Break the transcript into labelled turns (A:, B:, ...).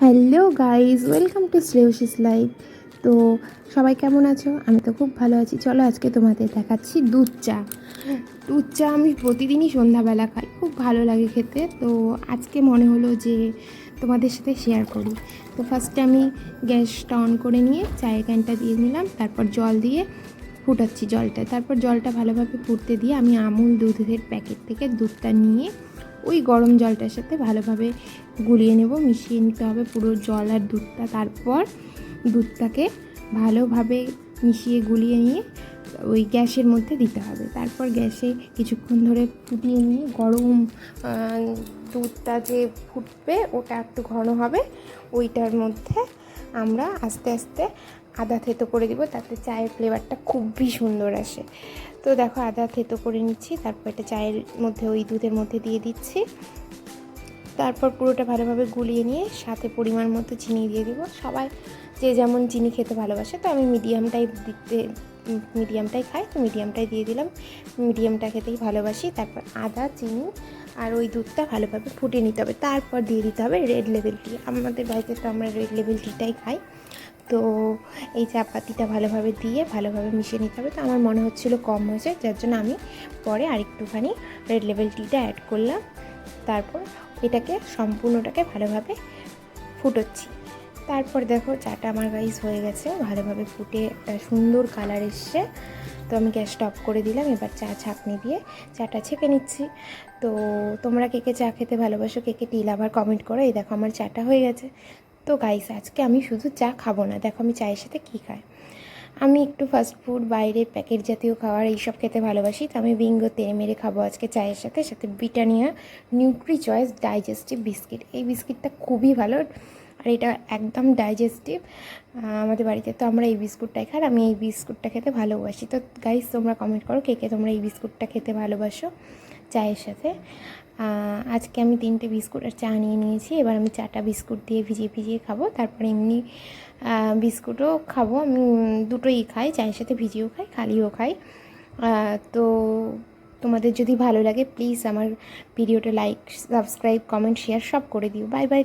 A: Hello guys, welcome to শ্রেয়সীস life. তো সবাই কেমন আছো? আমি তো খুব ভালো আছি। চলো আজকে তোমাদের দেখাচ্ছি দুধ চা। দুধ চা আমি প্রতিদিনই সন্ধ্যাবেলা খাই, খুব ভালো লাগে খেতে। তো আজকে মনে হলো যে তোমাদের সাথে শেয়ার করি। তো ফার্স্টে আমি গ্যাসটা অন করে নিয়ে চায়ের ক্যানটা দিয়ে নিলাম, তারপর জল দিয়ে ফুটাচ্ছি জলটা। তারপর জলটা ভালোভাবে ফুটতে দিয়ে আমি আমুল দুধের প্যাকেট থেকে দুধটা নিয়ে ওই গরম জলটার সাথে ভালোভাবে গুলিয়ে নেব, মিশিয়ে নিতে হবে পুরো জল আর দুধটা। তারপর দুধটাকে ভালোভাবে মিশিয়ে গুলিয়ে নিয়ে ওই গ্যাসের মধ্যে দিতে হবে। তারপর গ্যাসে কিছুক্ষণ ধরে ফুটিয়ে নিয়ে গরম দুধটা যে ফুটবে ওটা একটু ঘন হবে, ওইটার মধ্যে আমরা আস্তে আস্তে আদা থেতো করে দিব, তাতে চায়ের ফ্লেভারটা খুবই সুন্দর আসে। তো দেখো আদা থেতো করে নিচ্ছি, তারপর এটা চায়ের মধ্যে ওই দুধের মধ্যে দিয়ে দিচ্ছি। তারপর পুরোটা ভালোভাবে গুলিয়ে নিয়ে সাথে পরিমাণ মতো চিনি দিয়ে দিব। সবাই যে যেমন চিনি খেতে ভালোবাসে, তো আমি মিডিয়ামটাই খাই, তো মিডিয়ামটাই দিয়ে দিলাম। মিডিয়ামটা খেতেই ভালোবাসি। তারপর আদা, চিনি আর ওই দুধটা ভালোভাবে ফুটিয়ে নিতে হবে। তারপর দিয়ে দিতে হবে রেড লেবেল টি। আমাদের বাড়িতে তো আমরা রেড লেবেল টিটাই খাই। তো এই চা পাতিটা ভালোভাবে দিয়ে ভালোভাবে মিশিয়ে নিতে হবে। তো আমার মনে হচ্ছিলো কম হয়েছে, যার জন্য আমি পরে আরেকটুখানি রেড লেবেল টিটা অ্যাড করলাম। তারপর এটাকে সম্পূর্ণটাকে ভালোভাবে ফুটোচ্ছি। তারপর দেখো চাটা আমার গাইস হয়ে গেছে, ভালোভাবে ফুটে একটা সুন্দর কালার এসছে। তো আমি গ্যাসটা অফ করে দিলাম। এবার চা ছাঁকনি দিয়ে চাটা ছেঁকে নিচ্ছি। তো তোমরা কে কে চা খেতে ভালোবাসো, কে কে টি লাভার, কমেন্ট করো। এই দেখো আমার চাটা হয়ে গেছে। তো গাইস আজকে আমি শুধু চা খাবো না, দেখো আমি চায়ের সাথে কী খাই। আমি একটু ফাস্টফুড, বাইরের প্যাকেট জাতীয় খাবার এইসব খেতে ভালোবাসি। তো আমি বিঙ্গো তেড়ে মেরে খাবো আজকে চায়ের সাথে। সাথে Britannia Nutri choice digestive biscuit. এই বিস্কিটটা খুবই ভালো আর এটা একদম ডাইজেস্টিভ। আমাদের বাড়িতে তো আমরা এই বিস্কুটটাই খাই, আমি এই বিস্কুটটা খেতে ভালোবাসি। তো গাইস তোমরা কমেন্ট করো কে কে তোমরা এই বিস্কুটটা খেতে ভালোবাসো চায়ের সাথে। আজকে আমি 3টে বিস্কুট আর চা নিয়ে নিয়েছি। এবার আমি চাটা বিস্কুট দিয়ে ভিজিয়ে ভিজিয়ে খাবো। তারপরে এমনি বিস্কুটও খাবো। আমি দুটোই খাই, চায়ের সাথে ভিজিয়েও খাই, খালিও খাই। তো তোমাদের যদি ভালো লাগে প্লিজ আমার ভিডিওটা লাইক, সাবস্ক্রাইব, কমেন্ট, শেয়ার সব করে দিও। Bye bye.